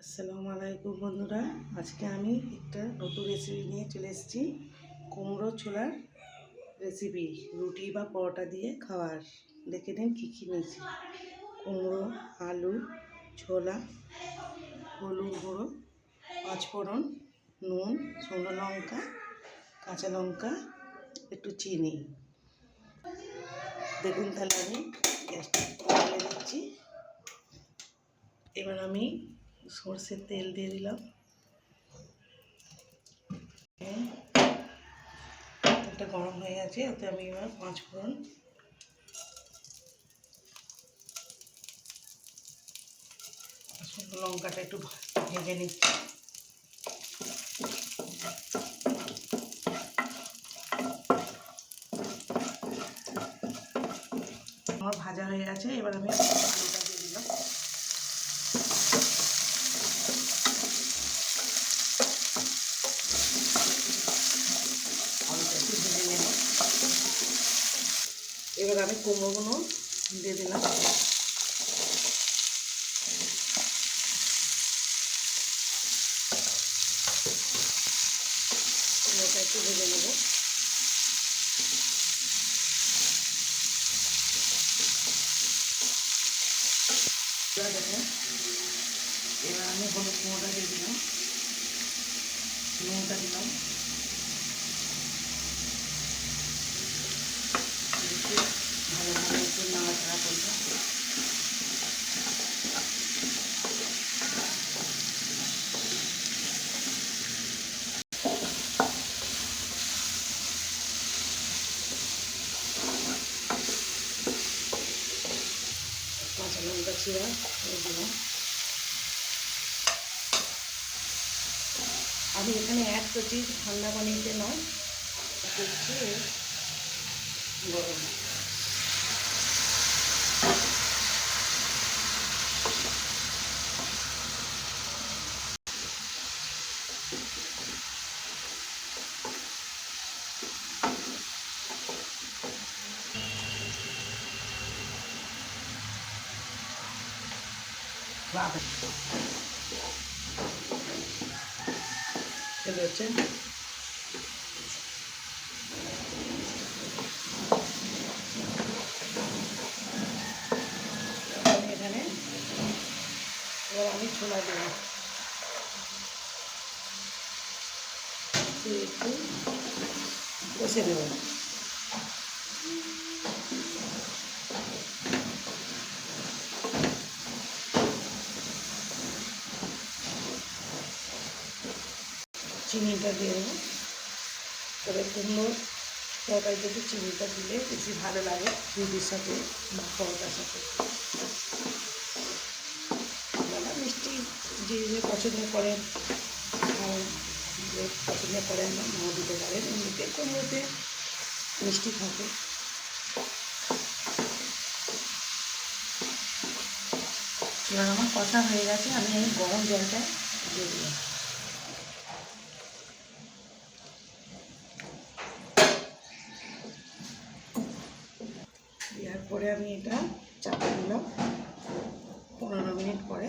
আসসালামু আলাইকুম বন্ধুরা, আজকে আমি একটা নতুন রেসিপি নিয়ে চলে এসেছি। কুমড়ো ছোলার রেসিপি, রুটি বা পরোটা দিয়ে খাওয়ার। দেখে নিন কী কী নিয়েছি। কুমড়ো, আলু, ছোলা, হলুদ গুঁড়ো, পাঁচফোড়ন, নুন, শুকনো লঙ্কা, কাঁচা লঙ্কা, একটু চিনি। দেখুন, তাহলে আমি গ্যাসটা জ্বালিয়ে দিচ্ছি। এবার আমি সরষের তেল দিয়ে দিলাম। তেলটা গরম হয়ে গেছে, ওতে আমি এবার পাঁচফোড়ন, শুকনো লঙ্কাটা একটু ভেজে নিচ্ছি। আমার ভাজা হয়ে গেছে, এবার আমি আলুটা দিয়ে দিলাম। আলুটা একটু ভেজে নেব। এবার আমি কুমড়োগুলো দিয়ে দিলাম। কুমড়োটা একটু ভেজে নেব। দেখুন, এবার আমি হলুদ কুমড়োটা দিয়ে দিলাম, নুনটা দিলাম, ভালোভাবে একটু নাড়াচাড়া করবো। কাঁচা লঙ্কা চিরা দিলাম। আমি এখানে অ্যাড করছি ঠান্ডা পানিতে নয়, করছি গরম। চলে হচ্ছে, এখানে এবার আমি ছোলা দেব, একটু কষে দেব। চিনিটা দিয়ে দেবো। তবে কুমড়ো তরকারিতে চিনিটা দিলে বেশি ভালো লাগে রুটির সাথে বা পরোটার সাথে। আপনারা মিষ্টি যে যে পছন্দ করেন, যে পছন্দ করেন না নাও দিতে পারেন। এমনিতে কুমড়োতে মিষ্টি থাকে। এবার আমার কষা হয়ে গেছে, আমি এই গরম জলটা দিয়ে দিলাম। দেওয়ার পরে আমি এটা চাপা দিলাম। 15 মিনিট পরে